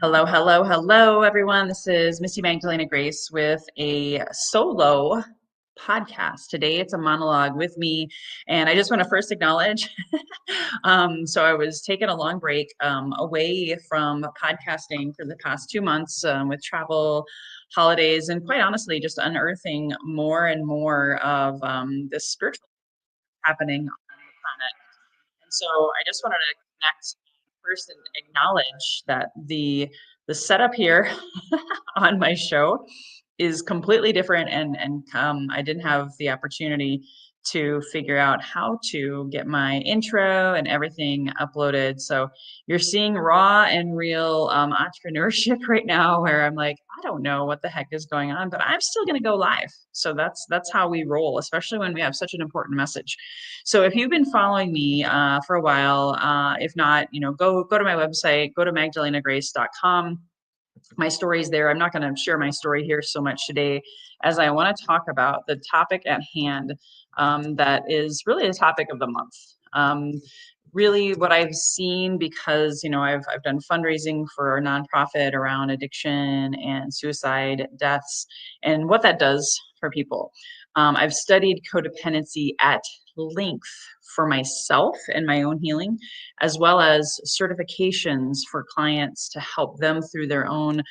Hello, hello, hello, everyone. This is Missy Magdalena Grace with a solo podcast. Today it's a monologue with me, and I just want to first acknowledge. So I was taking a long break away from podcasting for the past 2 months with travel, holidays, and quite honestly, just unearthing more and more of this spiritual happening on the planet. And so I just wanted to connect first and acknowledge that the setup here on my show is completely different, and I didn't have the opportunity to figure out how to get my intro and everything uploaded. So you're seeing raw and real entrepreneurship right now, where I'm like, I don't know what the heck is going on, but I'm still going to go live. So that's how we roll, especially when we have such an important message. So if you've been following me for a while, if not, go to my website, go to magdalenagrace.com. My story's there. I'm not going to share my story here so much today, as I want to talk about the topic at hand, that is really the topic of the month. Really what I've seen, because I've done fundraising for a nonprofit around addiction and suicide deaths and what that does for people. I've studied codependency at length for myself and my own healing, as well as certifications for clients to help them through their own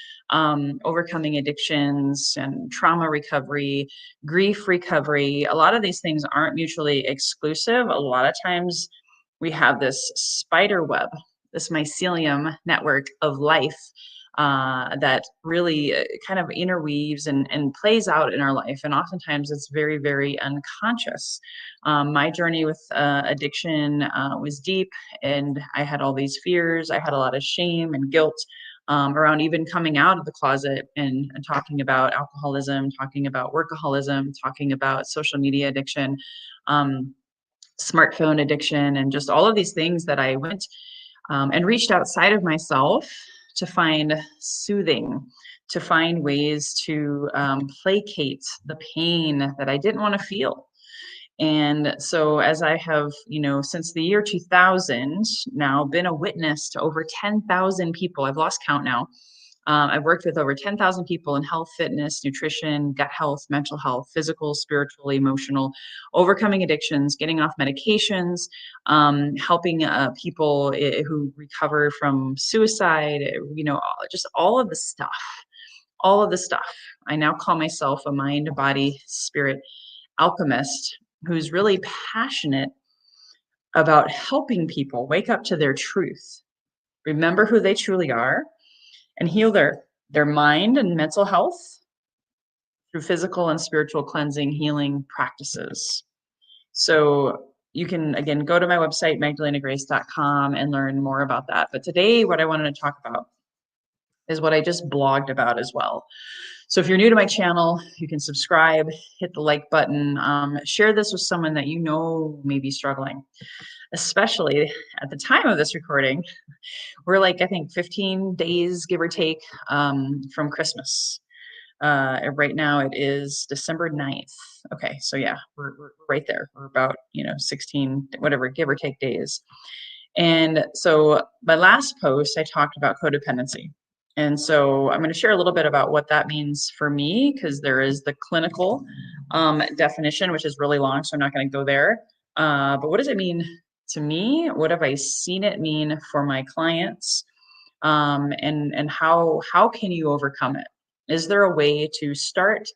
overcoming addictions and trauma recovery, grief recovery. A lot of these things aren't mutually exclusive. A lot of times we have this spider web, this mycelium network of life that really kind of interweaves and plays out in our life. And oftentimes it's very, very unconscious. My journey with addiction was deep, and I had all these fears. I had a lot of shame and guilt around even coming out of the closet and talking about alcoholism, talking about workaholism, talking about social media addiction. Smartphone addiction, and just all of these things that I went and reached outside of myself to find soothing, to find ways to placate the pain that I didn't want to feel. And so, as I have, since the year 2000, now been a witness to over 10,000 people, I've lost count now. I've worked with over 10,000 people in health, fitness, nutrition, gut health, mental health, physical, spiritual, emotional, overcoming addictions, getting off medications, helping people who recover from suicide, just all of the stuff. All of the stuff. I now call myself a mind, body, spirit alchemist who's really passionate about helping people wake up to their truth, remember who they truly are, and heal their mind and mental health through physical and spiritual cleansing, healing practices. So you can, again, go to my website, magdalenagrace.com, and learn more about that. But today, what I wanted to talk about is what I just blogged about as well. So if you're new to my channel, you can subscribe, hit the like button, share this with someone that you know may be struggling, especially at the time of this recording. We're like, I think 15 days, give or take, from Christmas. Right now it is December 9th. Okay, so yeah, we're right there. We're about, 16, whatever, give or take days. And so my last post, I talked about codependency. And so I'm going to share a little bit about what that means for me, because there is the clinical definition, which is really long, so I'm not going to go there. But what does it mean to me? What have I seen it mean for my clients? And how can you overcome it? Is there a way to start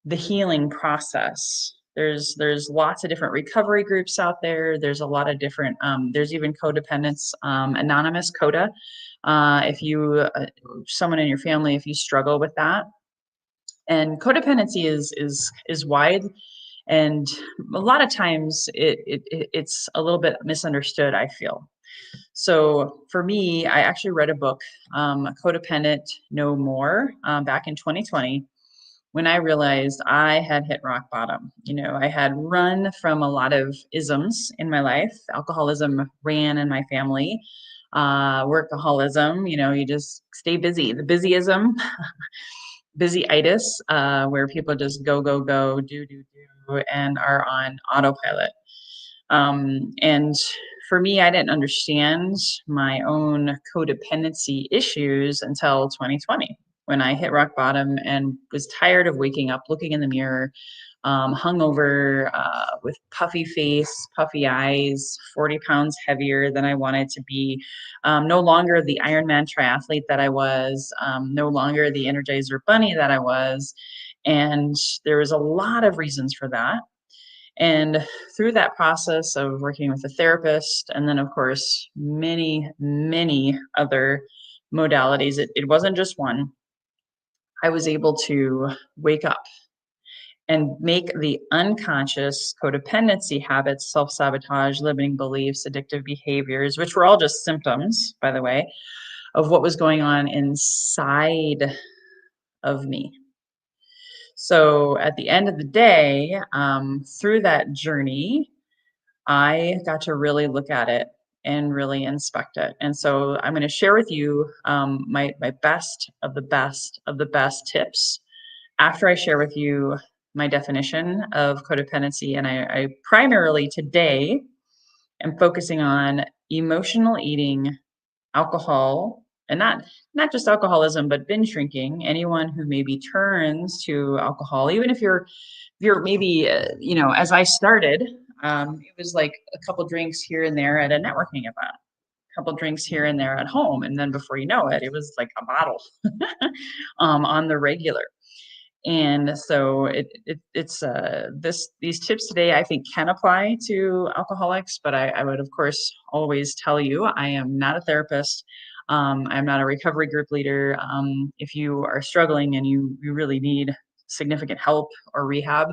the healing process? There's lots of different recovery groups out there. There's a lot of different, there's even Codependence, Anonymous, Coda. If you, someone in your family, if you struggle with that. And codependency is wide, and a lot of times it's a little bit misunderstood, I feel. So for me, I actually read a book, Codependent No More, back in 2020, when I realized I had hit rock bottom. I had run from a lot of isms in my life. Alcoholism ran in my family. Workaholism, you just stay busy. The busyism, busyitis, where people just go, go, go, do, and are on autopilot. And for me, I didn't understand my own codependency issues until 2020 when I hit rock bottom and was tired of waking up, looking in the mirror, hungover, with puffy face, puffy eyes, 40 pounds heavier than I wanted to be, no longer the Ironman triathlete that I was, no longer the Energizer Bunny that I was. And there was a lot of reasons for that. And through that process of working with a therapist, and then, of course, many, many other modalities, it wasn't just one, I was able to wake up and make the unconscious codependency habits, self sabotage, limiting beliefs, addictive behaviors, which were all just symptoms, by the way, of what was going on inside of me. So at the end of the day, through that journey, I got to really look at it and really inspect it. And so I'm going to share with you my best of the best of the best tips after I share with you my definition of codependency. And I primarily today am focusing on emotional eating, alcohol, and not just alcoholism, but binge drinking. Anyone who maybe turns to alcohol, even if you're maybe as I started, it was like a couple drinks here and there at a networking event, a couple drinks here and there at home, and then before you know it, it was like a bottle on the regular. And so it's these tips today I think can apply to alcoholics, but I would of course always tell you I am not a therapist. I'm not a recovery group leader. If you are struggling and you really need significant help or rehab,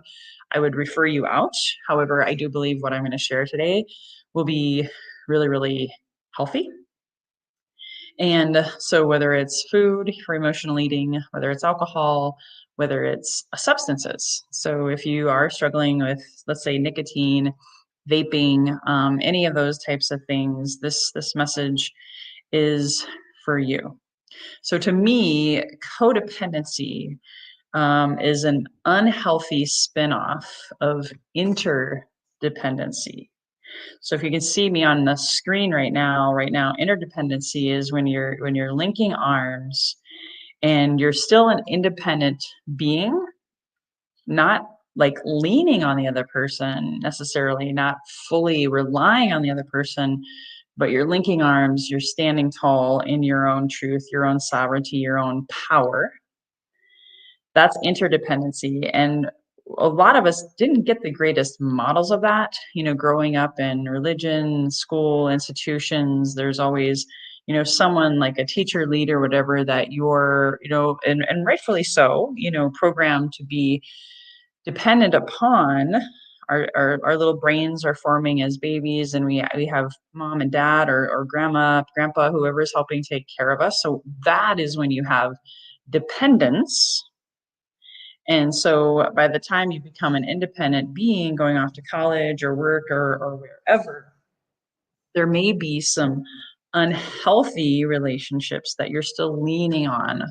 I would refer you out. However, I do believe what I'm going to share today will be really, really healthy. And so, whether it's food for emotional eating, whether it's alcohol, whether it's substances. So, if you are struggling with, let's say, nicotine, vaping, any of those types of things, this message is for you. So, to me, codependency is an unhealthy spinoff of interdependency. So if you can see me on the screen right now, interdependency is when you're linking arms and you're still an independent being, not like leaning on the other person necessarily, not fully relying on the other person, but you're linking arms, you're standing tall in your own truth, your own sovereignty, your own power. That's interdependency. And a lot of us didn't get the greatest models of that. Growing up in religion, school, institutions, there's always, someone like a teacher, leader, whatever, that you're, and rightfully so, programmed to be dependent upon. Our little brains are forming as babies, and we have mom and dad or grandma, grandpa, whoever is helping take care of us. So that is when you have dependence. And so by the time you become an independent being going off to college or work or wherever, there may be some unhealthy relationships that you're still leaning on,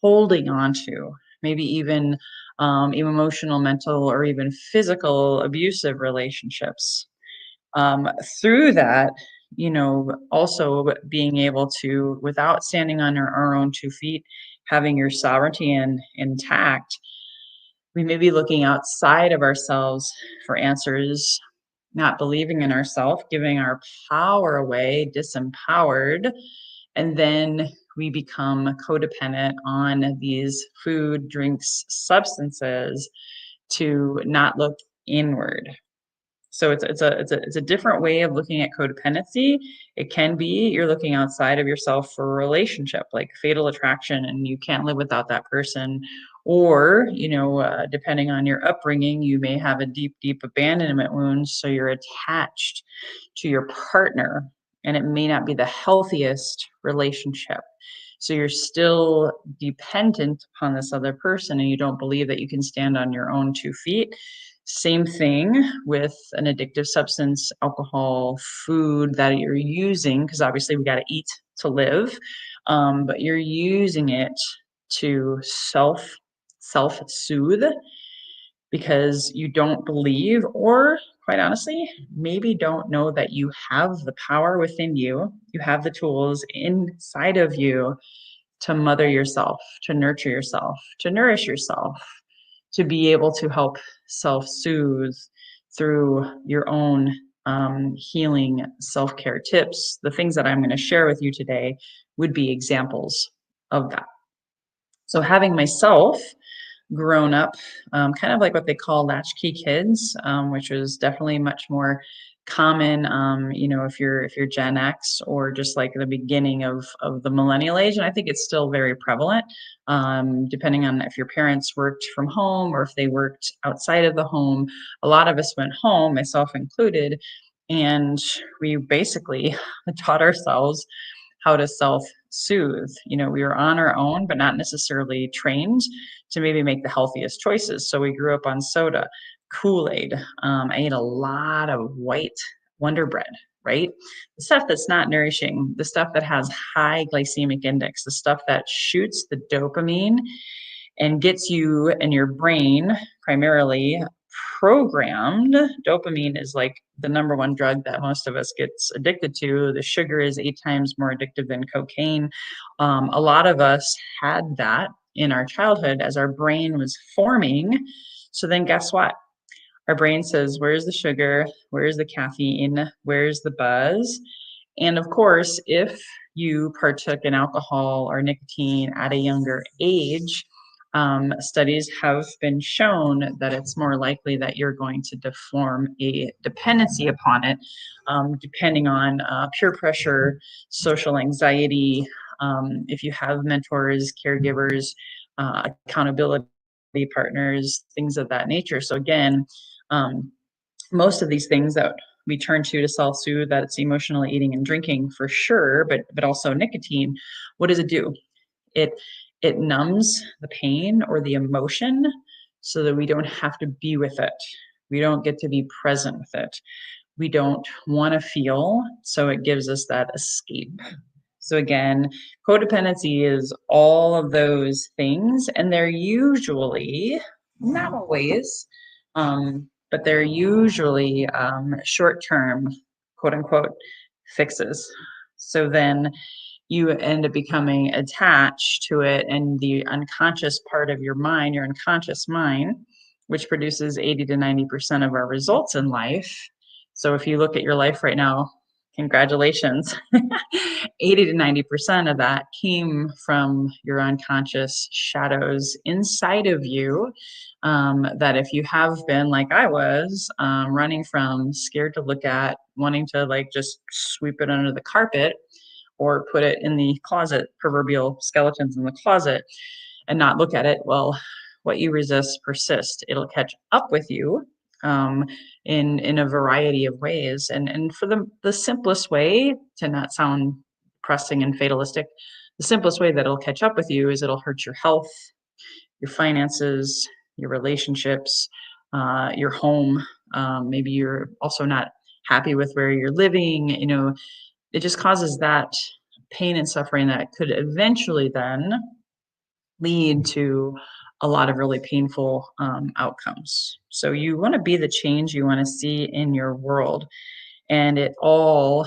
holding on to, maybe even emotional, mental, or even physical abusive relationships. Through that, also being able to, without standing on our own 2 feet, having your sovereignty intact, we may be looking outside of ourselves for answers, not believing in ourselves, giving our power away, disempowered, and then we become codependent on these food, drinks, substances to not look inward. So it's a different way of looking at codependency. It can be you're looking outside of yourself for a relationship, like fatal attraction, and you can't live without that person. Or, depending on your upbringing, you may have a deep, deep abandonment wound. So you're attached to your partner, and it may not be the healthiest relationship. So you're still dependent upon this other person, and you don't believe that you can stand on your own 2 feet. Same thing with an addictive substance, alcohol, food that you're using, because obviously we got to eat to live, but you're using it to self-soothe because you don't believe, or quite honestly, maybe don't know that you have the power within you. You have the tools inside of you to mother yourself, to nurture yourself, to nourish yourself, to be able to help self soothe through your own healing self care tips. The things that I'm going to share with you today would be examples of that. So, having myself grown up, kind of like what they call latchkey kids, which was definitely much more common. If you're Gen X or just like the beginning of the millennial age, and I think it's still very prevalent, depending on if your parents worked from home or if they worked outside of the home. A lot of us went home, myself included, and we basically taught ourselves how to self-soothe. We were on our own, but not necessarily trained to maybe make the healthiest choices. So we grew up on soda, Kool-Aid. I ate a lot of white Wonder Bread, right? The stuff that's not nourishing, the stuff that has high glycemic index, the stuff that shoots the dopamine and gets you and your brain primarily programmed. Dopamine is like the number one drug that most of us gets addicted to. The sugar is 8 times more addictive than cocaine. A lot of us had that in our childhood as our brain was forming. So then guess what? Our brain says, where's the sugar? Where's the caffeine? Where's the buzz? And of course, if you partook in alcohol or nicotine at a younger age, studies have been shown that it's more likely that you're going to form a dependency upon it, depending on peer pressure, social anxiety, if you have mentors, caregivers, accountability partners, things of that nature. So again, most of these things that we turn to self-soothe, that it's emotional eating and drinking for sure, but also nicotine. What does it do? It it numbs the pain or the emotion so that we don't have to be with it. We don't get to be present with it. We don't want to feel, so it gives us that escape. So again, codependency is all of those things, and they're usually, not always, but they're usually short-term, quote unquote, fixes. So then you end up becoming attached to it, and the unconscious part of your mind, your unconscious mind, which produces 80 to 90% of our results in life. So if you look at your life right now, congratulations. 80 to 90% of that came from your unconscious shadows inside of you. That if you have been like I was, running from, scared to look at, wanting to like just sweep it under the carpet or put it in the closet, proverbial skeletons in the closet, and not look at it, well, what you resist persists. It'll catch up with you, in a variety of ways. And for the simplest way, to not sound pressing and fatalistic, the simplest way that it'll catch up with you is it'll hurt your health, your finances, your relationships, your home. Maybe you're also not happy with where you're living. It just causes that pain and suffering that could eventually then lead to a lot of really painful outcomes. So you want to be the change you want to see in your world, and it all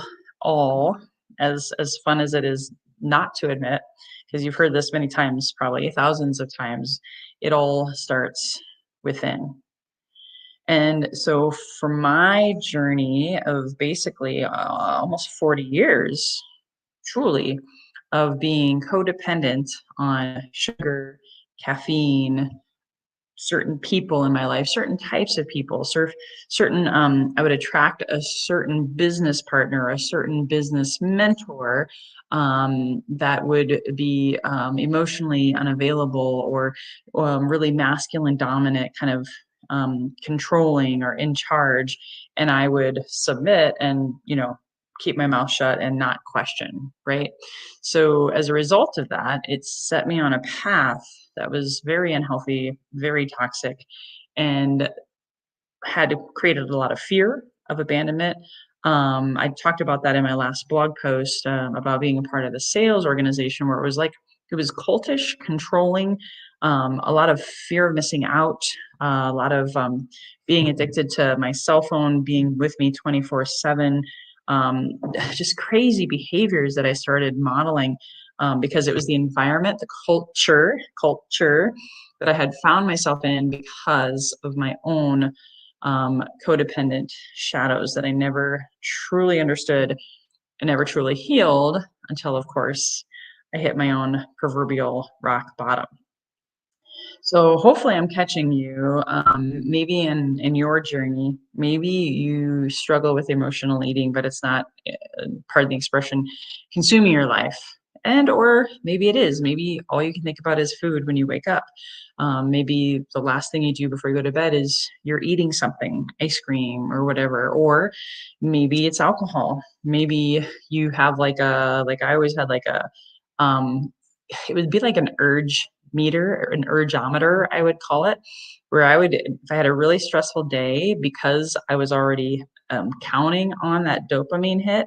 as fun as it is not to admit, because you've heard this many times, probably thousands of times, it all starts within. And so for my journey of basically almost 40 years, truly, of being codependent on sugar, caffeine, certain people in my life, certain types of people, certain, I would attract a certain business partner, a certain business mentor, that would be emotionally unavailable or really masculine dominant, kind of controlling or in charge. And I would submit and, keep my mouth shut and not question, right? So as a result of that, it set me on a path that was very unhealthy, very toxic, and had created a lot of fear of abandonment. I talked about that in my last blog post, about being a part of the sales organization, where it was cultish, controlling, a lot of fear of missing out, a lot of being addicted to my cell phone being with me 24/7, just crazy behaviors that I started modeling because it was the environment, the culture that I had found myself in because of my own codependent shadows that I never truly understood and never truly healed until, of course, I hit my own proverbial rock bottom. So hopefully I'm catching you, maybe in your journey. Maybe you struggle with emotional eating, but it's not, pardon the expression, consuming your life. And or maybe it is. Maybe all you can think about is food when you wake up. Maybe the last thing you do before you go to bed is you're eating something, ice cream or whatever. Or maybe it's alcohol. Maybe you have like I always had like a um, it would be like an urge meter or an urgeometer, I would call it, where I would, if I had a really stressful day, because I was already counting on that dopamine hit,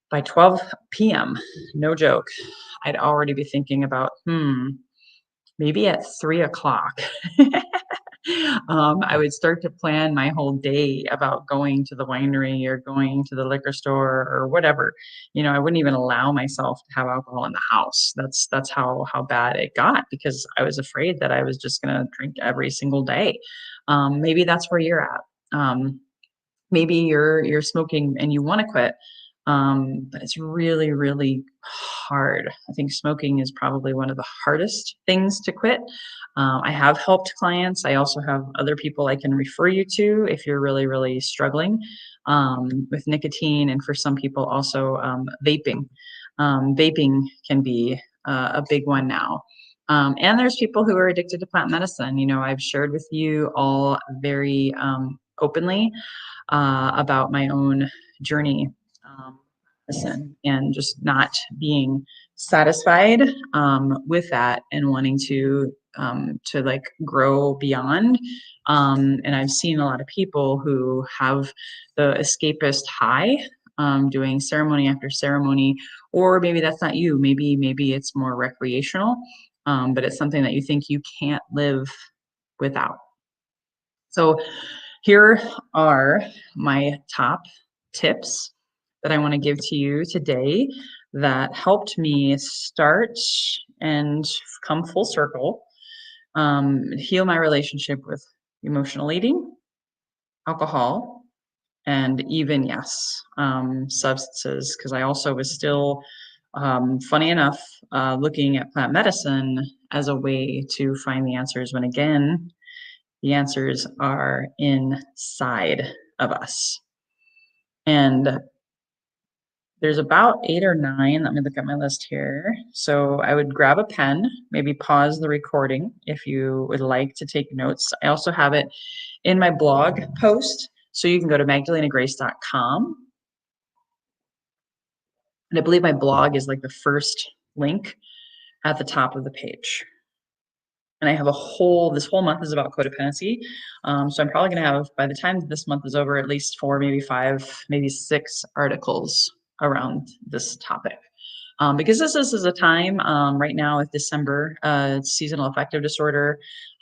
by 12 p.m., no joke, I'd already be thinking about, maybe at 3 o'clock. I would start to plan my whole day about going to the winery or going to the liquor store or whatever. I wouldn't even allow myself to have alcohol in the house. That's how bad it got because I was afraid that I was just gonna drink every single day. Maybe that's where you're at. Maybe you're smoking and you want to quit, but it's really really hard. I think smoking is probably one of the hardest things to quit. I have helped clients. I also have other people I can refer you to if you're really really struggling with nicotine, and for some people also vaping. Vaping can be a big one now. And there's people who are addicted to plant medicine. I've shared with you all very openly about my own journey, listen, and just not being satisfied with that and wanting to like grow beyond. And I've seen a lot of people who have the escapist high, doing ceremony after ceremony, or maybe that's not you. Maybe it's more recreational, but it's something that you think you can't live without. So here are my top tips that I want to give to you today that helped me start and come full circle, heal my relationship with emotional eating, alcohol, and even, yes, substances, because I also was still, funny enough, looking at plant medicine as a way to find the answers when, again, the answers are inside of us. And there's about 8 or 9. Let me look at my list here. So I would grab a pen, maybe pause the recording if you would like to take notes. I also have it in my blog post. So you can go to magdalenagrace.com. And I believe my blog is like the first link at the top of the page. And I have this whole month is about codependency. So I'm probably going to have, by the time this month is over, at least 4, maybe 5, maybe 6 articles around this topic. Because this is a time right now with December, seasonal affective disorder,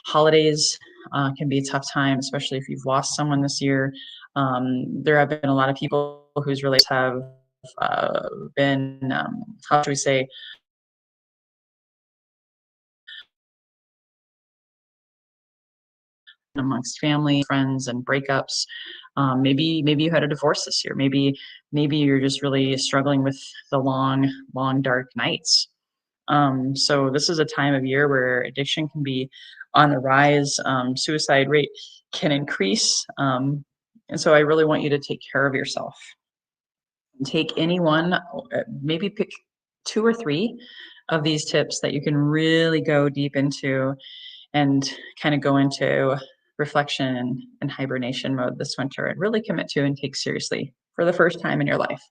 holidays can be a tough time, especially if you've lost someone this year. There have been a lot of people whose relationships have been, how should we say, amongst family, friends, and breakups. Maybe you had a divorce this year. Maybe you're just really struggling with the long dark nights. So this is a time of year where addiction can be on the rise. Suicide rate can increase. And so I really want you to take care of yourself. Take any one, maybe pick 2 or 3 of these tips that you can really go deep into and kind of go into reflection and hibernation mode this winter and really commit to and take seriously for the first time in your life.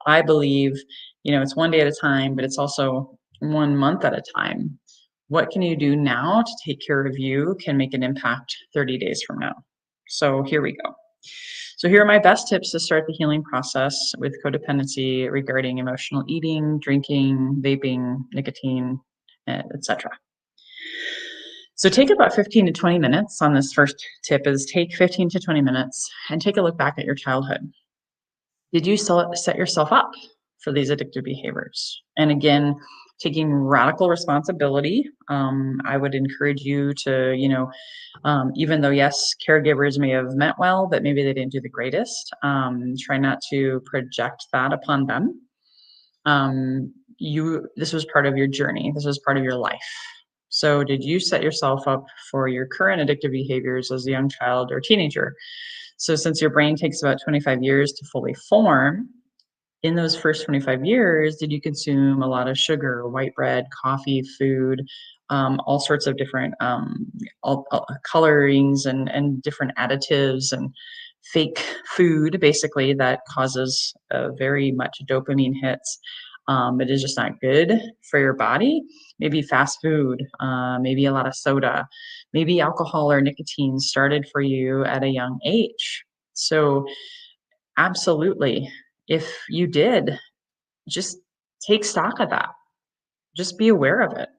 I believe, it's one day at a time, but it's also 1 month at a time. What can you do now to take care of you can make an impact 30 days from now. So here we go. So here are my best tips to start the healing process with codependency regarding emotional eating, drinking, vaping, nicotine, etc. So take about 15 to 20 minutes on this first tip is take 15 to 20 minutes and take a look back at your childhood. Did you set yourself up for these addictive behaviors? And again, taking radical responsibility. I would encourage you to, even though, yes, caregivers may have meant well, but maybe they didn't do the greatest, try not to project that upon them. This was part of your journey. This was part of your life. So did you set yourself up for your current addictive behaviors as a young child or teenager? So since your brain takes about 25 years to fully form, in those first 25 years, did you consume a lot of sugar, white bread, coffee, food, all sorts of different colorings and different additives and fake food, basically, that causes very much dopamine hits. It is just not good for your body. Maybe fast food, maybe a lot of soda, maybe alcohol or nicotine started for you at a young age. So, absolutely, if you did, just take stock of that. Just be aware of it.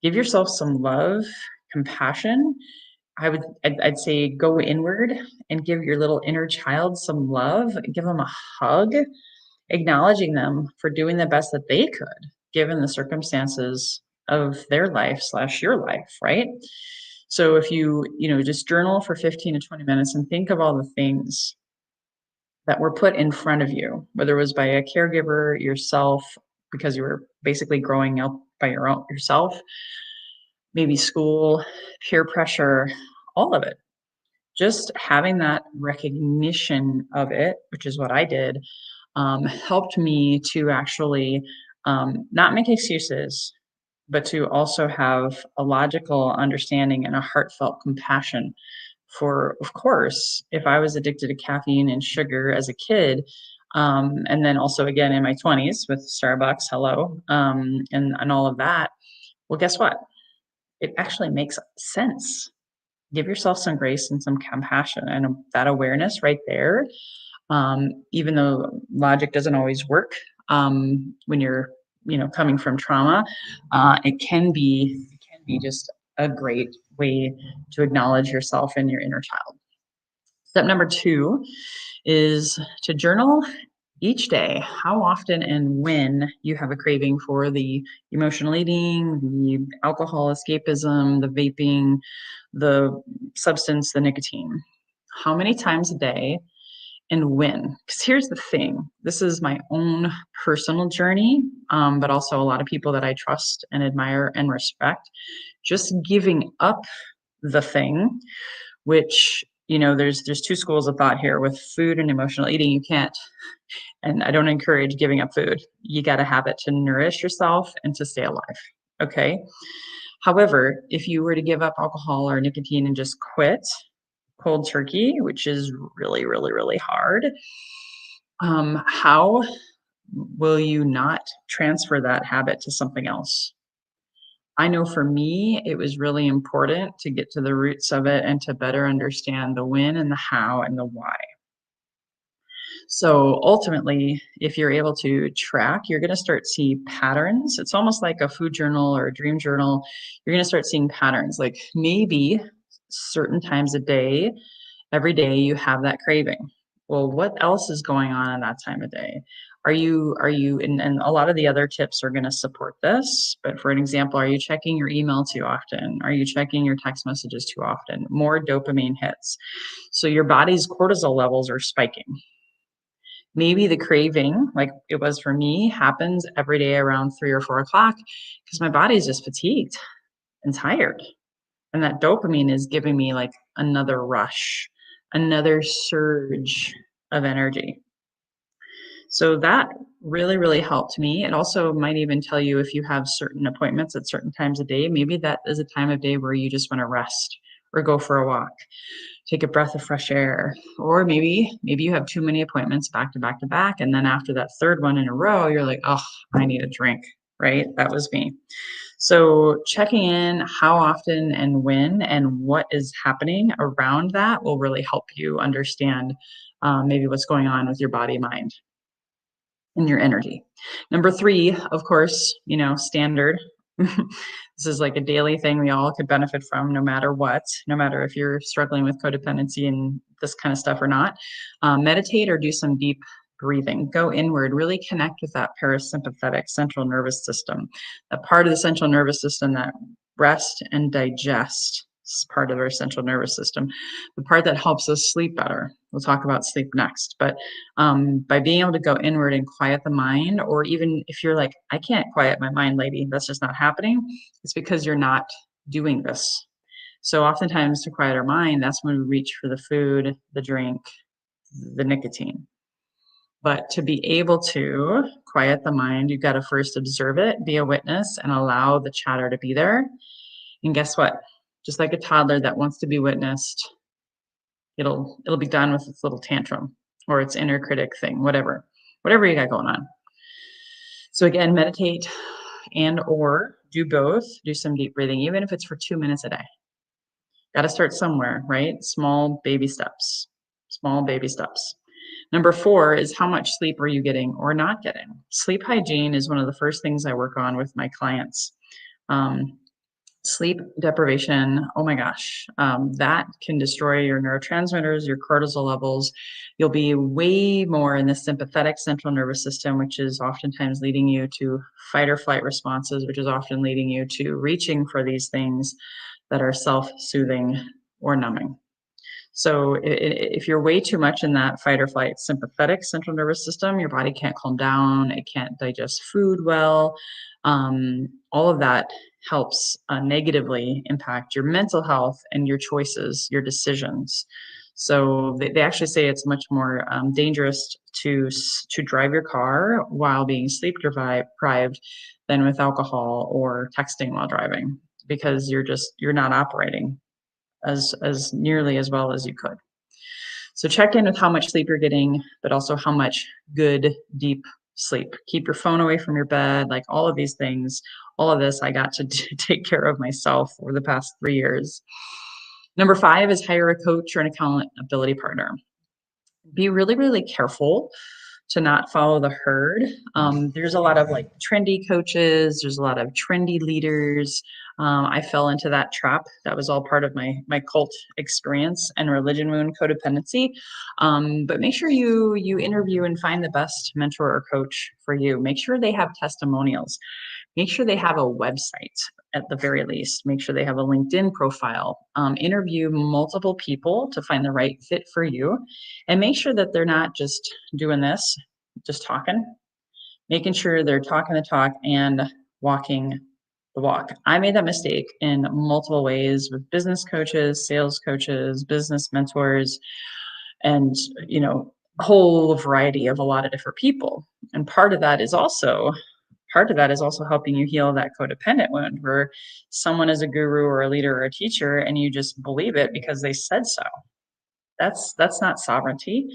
Give yourself some love, compassion. I'd say go inward and give your little inner child some love. Give them a hug, acknowledging them for doing the best that they could, given the circumstances of their life slash your life, right? So if you just journal for 15 to 20 minutes and think of all the things that were put in front of you, whether it was by a caregiver, yourself, because you were basically growing up by yourself, maybe school, peer pressure, all of it. Just having that recognition of it, which is what I did, helped me to actually not make excuses, but to also have a logical understanding and a heartfelt compassion for, of course, if I was addicted to caffeine and sugar as a kid, and then also again in my 20s with Starbucks, hello, and all of that. Well, guess what? It actually makes sense. Give yourself some grace and some compassion and that awareness right there. Even though logic doesn't always work when you're, coming from trauma, it can be just a great way to acknowledge yourself and your inner child. Step number 2 is to journal each day how often and when you have a craving for the emotional eating, the alcohol escapism, the vaping, the substance, the nicotine. How many times a day and when? Because here's the thing, this is my own personal journey, but also a lot of people that I trust and admire and respect. Just giving up the thing, which there's two schools of thought here with food and emotional eating. You can't, and I don't encourage giving up food. You got to have it to nourish yourself and to stay alive. Okay. However, if you were to give up alcohol or nicotine and just quit cold turkey, which is really, really, really hard, how will you not transfer that habit to something else? I know for me, it was really important to get to the roots of it and to better understand the when and the how and the why. So ultimately, if you're able to track, you're going to start see patterns. It's almost like a food journal or a dream journal. You're going to start seeing patterns, like maybe certain times a day, every day you have that craving. Well, what else is going on in that time of day? And a lot of the other tips are going to support this, but for an example, are you checking your email too often? Are you checking your text messages too often? More dopamine hits. So your body's cortisol levels are spiking. Maybe the craving, like it was for me, happens every day around 3 or 4 o'clock because my body is just fatigued and tired. And that dopamine is giving me like another rush, another surge of energy. So that really, really helped me. It also might even tell you if you have certain appointments at certain times of day, maybe that is a time of day where you just want to rest or go for a walk, take a breath of fresh air. Or maybe you have too many appointments back to back to back. And then after that third one in a row, you're like, oh, I need a drink, right? That was me. So checking in how often and when and what is happening around that will really help you understand maybe what's going on with your body, mind, and your energy. Number 3, of course, standard This is like a daily thing we all could benefit from no matter what, no matter if you're struggling with codependency and this kind of stuff or not. Meditate or do some deep breathing. Go inward, really connect with that parasympathetic central nervous system, that part of the central nervous system that rest and digest is part of our central nervous system, the part that helps us sleep better. We'll talk about sleep next. But by being able to go inward and quiet the mind, or even if you're like, I can't quiet my mind, lady, that's just not happening, it's because you're not doing this. So oftentimes to quiet our mind, that's when we reach for the food, the drink, the nicotine. But to be able to quiet the mind, you've got to first observe it, be a witness, and allow the chatter to be there. And guess what? Just like a toddler that wants to be witnessed, it'll be done with its little tantrum or its inner critic thing, whatever you got going on. So again, meditate and or do both. Do some deep breathing, even if it's for 2 minutes a day. Got to start somewhere, right? Small baby steps. Small baby steps. Number 4 is how much sleep are you getting or not getting? Sleep hygiene is one of the first things I work on with my clients. Sleep deprivation, oh my gosh, that can destroy your neurotransmitters, your cortisol levels. You'll be way more in the sympathetic central nervous system, which is oftentimes leading you to fight or flight responses, which is often leading you to reaching for these things that are self-soothing or numbing. So if you're way too much in that fight or flight sympathetic central nervous system, your body can't calm down, it can't digest food well. All of that helps negatively impact your mental health and your choices, your decisions. So they actually say it's much more dangerous to drive your car while being sleep deprived than with alcohol or texting while driving, because you're not operating as nearly as well as you could. So check in with how much sleep you're getting, but also how much good, deep sleep. Keep your phone away from your bed, like all of these things. All of this I got to take care of myself over the past 3 years. Number 5 is hire a coach or an accountability partner. Be really, really careful to not follow the herd. There's a lot of like trendy coaches. There's a lot of trendy leaders. I fell into that trap. That was all part of my cult experience and religion wound codependency. But make sure you interview and find the best mentor or coach for you. Make sure they have testimonials. Make sure they have a website at the very least. Make sure they have a LinkedIn profile. Interview multiple people to find the right fit for you. And make sure that they're not just doing this, just talking, making sure they're talking the talk and walking the walk. I made that mistake in multiple ways with business coaches, sales coaches, business mentors, and, a whole variety of a lot of different people. And part of that is also helping you heal that codependent wound where someone is a guru or a leader or a teacher and you just believe it because they said so. That's not sovereignty.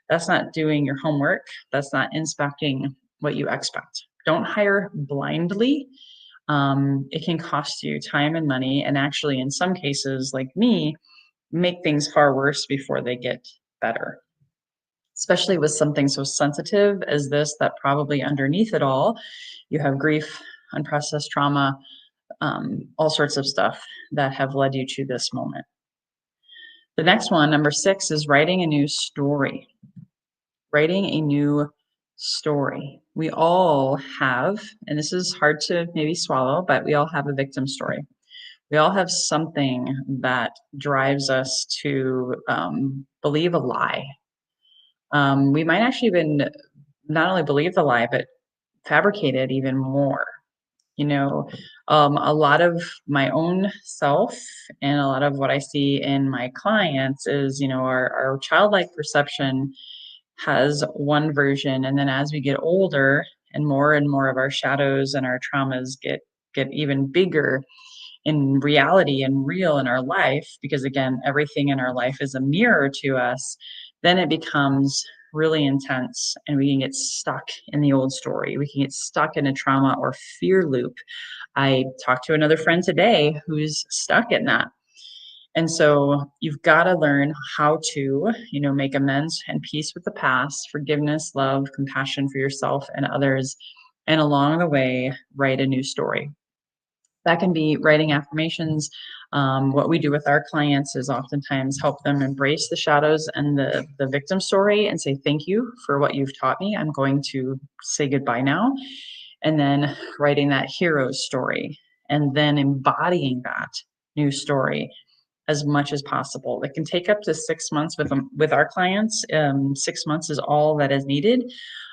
That's not doing your homework. That's not inspecting what you expect. Don't hire blindly. It can cost you time and money, and actually, in some cases, like me, make things far worse before they get better. Especially with something so sensitive as this, that probably underneath it all, you have grief, unprocessed trauma, all sorts of stuff that have led you to this moment. The next one, number 6, is writing a new story. Writing a new story. We all have, and this is hard to maybe swallow, but we all have a victim story. We all have something that drives us to believe a lie. We might actually even not only believe the lie, but fabricate it even more. A lot of my own self and a lot of what I see in my clients is, our childlike perception has one version. And then as we get older and more of our shadows and our traumas get even bigger in reality and real in our life, because again, everything in our life is a mirror to us, then it becomes really intense and we can get stuck in the old story. We can get stuck in a trauma or fear loop. I talked to another friend today who's stuck in that. And so you've got to learn how to, make amends and peace with the past, forgiveness, love, compassion for yourself and others, and along the way, write a new story. That can be writing affirmations. What we do with our clients is oftentimes help them embrace the shadows and the victim story and say, thank you for what you've taught me. I'm going to say goodbye now. And then writing that hero story and then embodying that new story as much as possible. It can take up to 6 months with our clients. 6 months is all that is needed.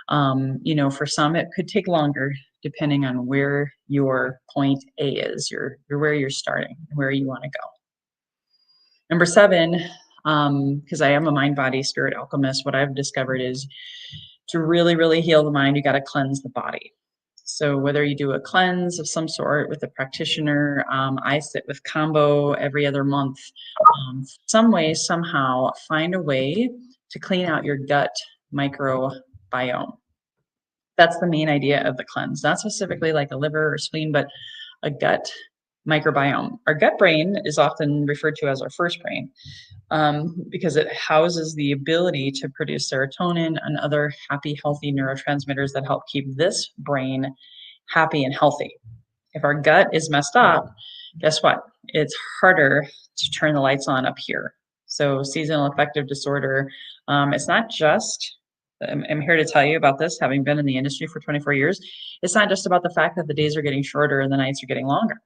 For some, it could take longer depending on where your point A is, where you're starting, where you want to go. Number 7, because I am a mind, body, spirit alchemist, what I've discovered is to really, really heal the mind, you got to cleanse the body. So whether you do a cleanse of some sort with a practitioner, I sit with combo every other month. Some way, somehow, find a way to clean out your gut microbiome. That's the main idea of the cleanse, not specifically like a liver or spleen, but a gut microbiome. Our gut brain is often referred to as our first brain because it houses the ability to produce serotonin and other happy, healthy neurotransmitters that help keep this brain happy and healthy. If our gut is messed up, guess what? It's harder to turn the lights on up here. So seasonal affective disorder, it's not just, I'm here to tell you about this, having been in the industry for 24 years. It's not just about the fact that the days are getting shorter and the nights are getting longer.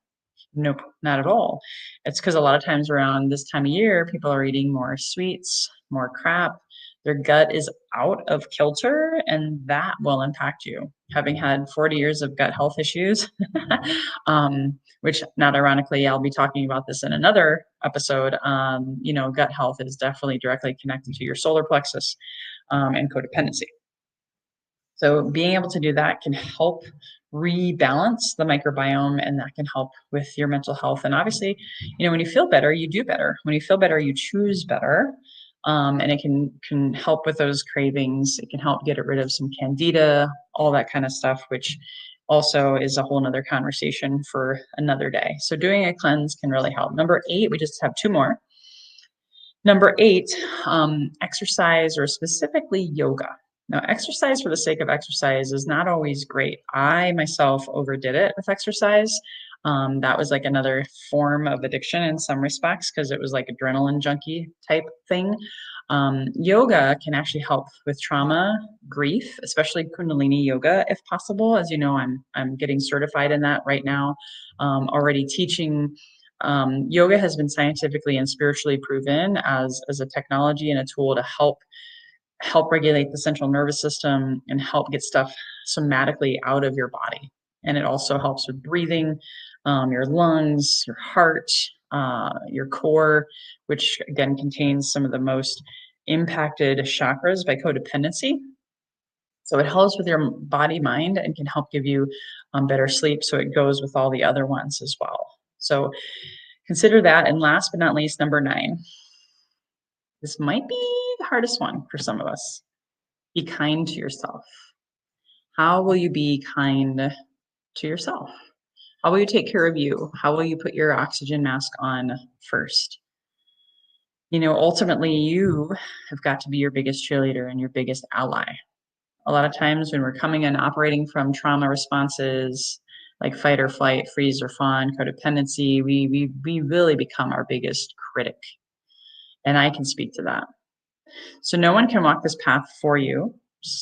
Nope, not at all. It's because a lot of times around this time of year, people are eating more sweets, more crap. Their gut is out of kilter, and that will impact you. Having had 40 years of gut health issues, which not ironically, I'll be talking about this in another episode. Gut health is definitely directly connected to your solar plexus and codependency. So being able to do that can help rebalance the microbiome, and that can help with your mental health. And obviously, when you feel better, you do better. When you feel better, you choose better. And it can help with those cravings. It can help get rid of some candida, all that kind of stuff, which also is a whole nother conversation for another day. So doing a cleanse can really help. Number 8, we just have 2 more. Number 8, exercise, or specifically yoga. Now, exercise for the sake of exercise is not always great. I myself overdid it with exercise. That was like another form of addiction in some respects because it was like adrenaline junkie type thing. Yoga can actually help with trauma, grief, especially Kundalini yoga, if possible. As you know, I'm getting certified in that right now. Already teaching. Yoga has been scientifically and spiritually proven as a technology and a tool to help regulate the central nervous system and help get stuff somatically out of your body. And it also helps with breathing, your lungs, your heart, your core, which again contains some of the most impacted chakras by codependency. So it helps with your body, mind, and can help give you better sleep. So it goes with all the other ones as well. So consider that. And last but not least, number 9. This might be the hardest one for some of us. Be kind to yourself. How will you be kind to yourself? How will you take care of you? How will you put your oxygen mask on first? Ultimately, you have got to be your biggest cheerleader and your biggest ally. A lot of times when we're coming and operating from trauma responses like fight or flight, freeze or fawn, codependency, we really become our biggest critic. And I can speak to that. So no one can walk this path for you.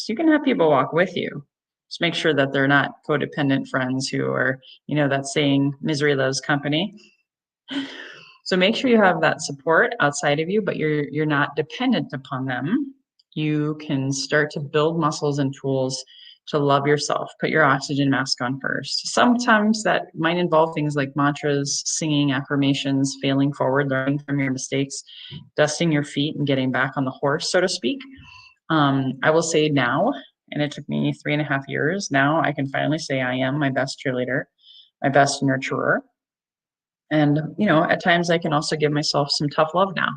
You can have people walk with you. Just make sure that they're not codependent friends who are, that saying, misery loves company. So make sure you have that support outside of you, but you're not dependent upon them. You can start to build muscles and tools to love yourself. Put your oxygen mask on first. Sometimes that might involve things like mantras, singing affirmations, failing forward, learning from your mistakes, dusting your feet and getting back on the horse, so to speak. I will say now, and it took me 3.5 years, now I can finally say I am my best cheerleader, my best nurturer. And, at times I can also give myself some tough love now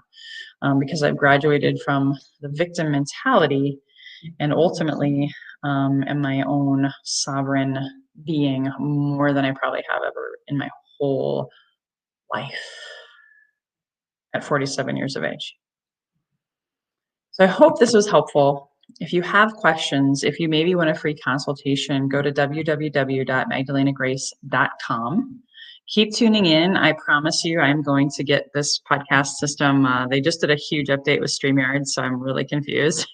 because I've graduated from the victim mentality and ultimately am my own sovereign being more than I probably have ever in my whole life at 47 years of age. So I hope this was helpful. If you have questions, if you maybe want a free consultation, go to www.magdalenagrace.com. Keep tuning in. I promise you, I'm going to get this podcast system. They just did a huge update with StreamYard, so I'm really confused.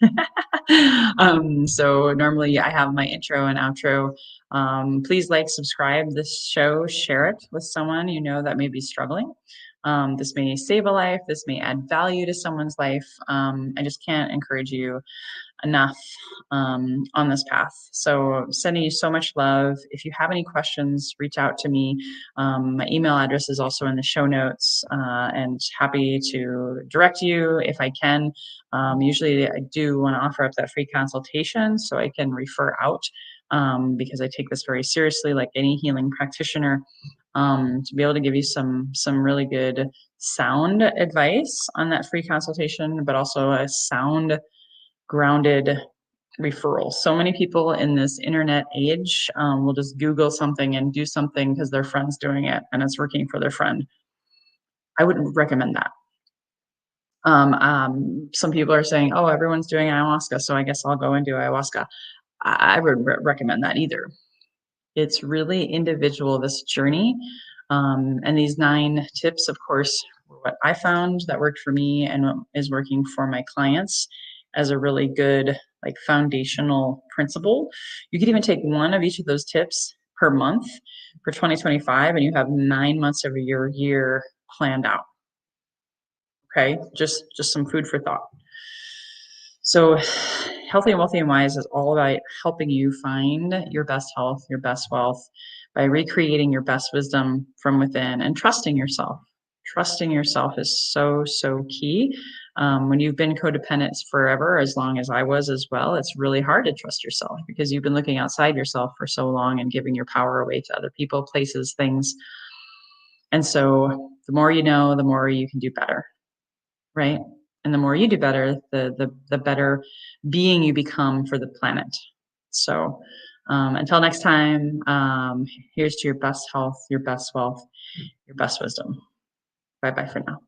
So normally I have my intro and outro. Please like, subscribe this show, share it with someone you know that may be struggling. This may save a life. This may add value to someone's life. I just can't encourage you enough on this path. So sending you so much love. If you have any questions, reach out to me. My email address is also in the show notes, and happy to direct you if I can. Usually I do want to offer up that free consultation so I can refer out, because I take this very seriously, like any healing practitioner, to be able to give you some really good sound advice on that free consultation, but also a sound grounded referral. So many people in this internet age will just Google something and do something because their friend's doing it and it's working for their friend. I wouldn't recommend that. Some people are saying, "Oh, everyone's doing ayahuasca, so I guess I'll go and do ayahuasca." I would recommend that either. It's really individual, this journey. And these 9 tips, of course, were what I found that worked for me and what is working for my clients as a really good, like, foundational principle. You could even take one of each of those tips per month for 2025, and you have 9 months of your year planned out. Okay, just some food for thought. So, healthy and wealthy and wise is all about helping you find your best health, your best wealth by recreating your best wisdom from within and trusting yourself. Trusting yourself is so key. When you've been codependent forever, as long as I was as well, it's really hard to trust yourself because you've been looking outside yourself for so long and giving your power away to other people, places, things. And so, the more you know, the more you can do better, right? And the more you do better, the better being you become for the planet. So until next time, here's to your best health, your best wealth, your best wisdom. Bye bye for now.